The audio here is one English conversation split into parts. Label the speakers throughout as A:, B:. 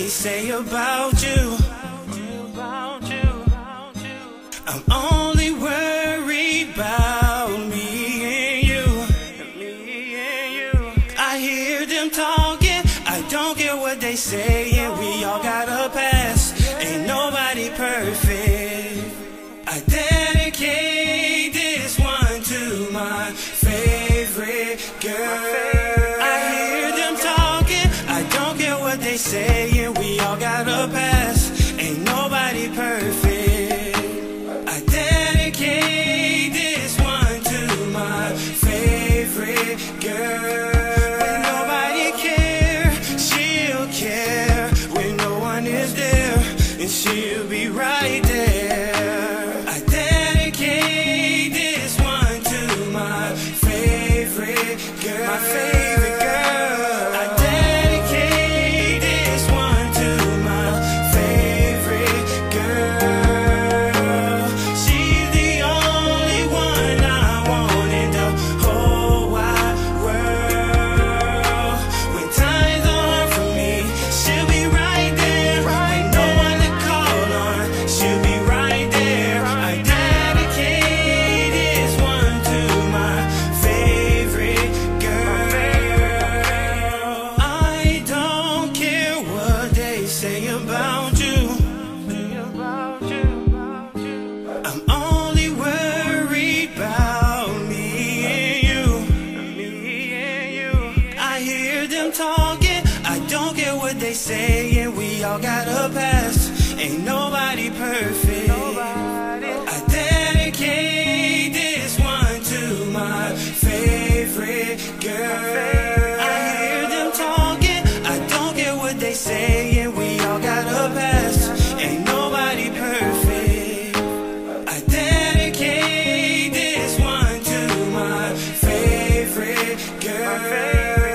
A: they say about you. I'm only worried about me and you. I hear them talking, I don't care what they say, and we all got a past. Ain't nobody perfect. I dedicate this one to my favorite girl. I hear them talking, I don't care what they say, and we all got a past. Ain't nobody perfect. I dedicate this one to my favorite girl. When nobody cares, she'll care. When no one is there, and she'll be right there. I dedicate this one to my favorite girl. My favorite girl. I dedicate this one to my favorite girl. She's the only one I want in the whole wide world. When times are hard for me, she'll be right there. When no one to call on, she'll be right there. I dedicate this one to my favorite girl. I don't care what they say about you. I'm only worried about me and you. I hear them talking, I don't care what they say, and we all got a past. Ain't nobody perfect. I dedicate this one to my favorite girl. I hear them talking, I don't care what they say, and we all got a past. Ain't nobody perfect. I dedicate this one to my favorite girl.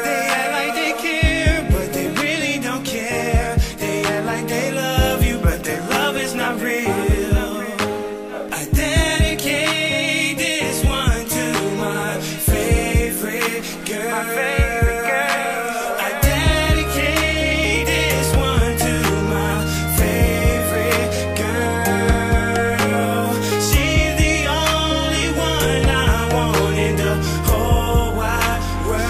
A: They act like they care, but they really don't care. They act like they love you, but their love is not real. I dedicate this one to my favorite girl. I dedicate this one to my favorite girl. She's the only one I want in the whole wide world.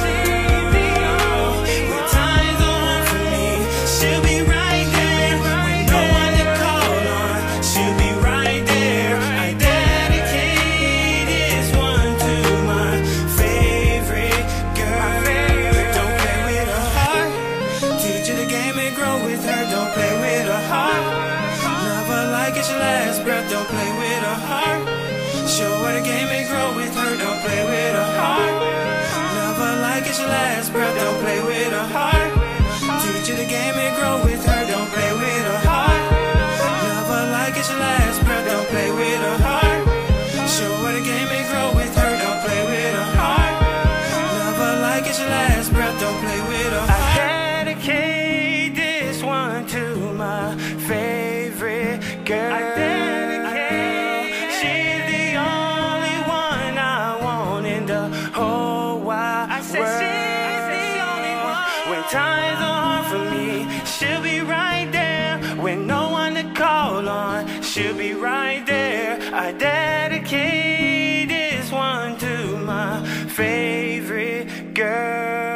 A: When times are hard for me, she'll be right there. When no one to call on, she'll be right there. I dedicate this one to my favorite girl. Don't play with her heart. Teach her the game and grow with her. Don't play with her heart. Love her like it's your last breath. Don't play with her heart. Show her the game and grow with her. Don't play with her heart. Love her like it's your last breath. Don't play with her heart. Teach her the game and grow with her. Don't play with her heart. Love her like it's your last breath. Don't play with her heart. Show her the game and grow with her. Don't play with her heart. Love her like it's your last breath. Don't play with her heart. I dedicate this one to my favorite girl. I dedicate. She's the only one I want in the whole wide world. She's the only one. When times are hard for me, she'll be right there. When no one to call on, she'll be right there. I dedicate this one to my favorite girl.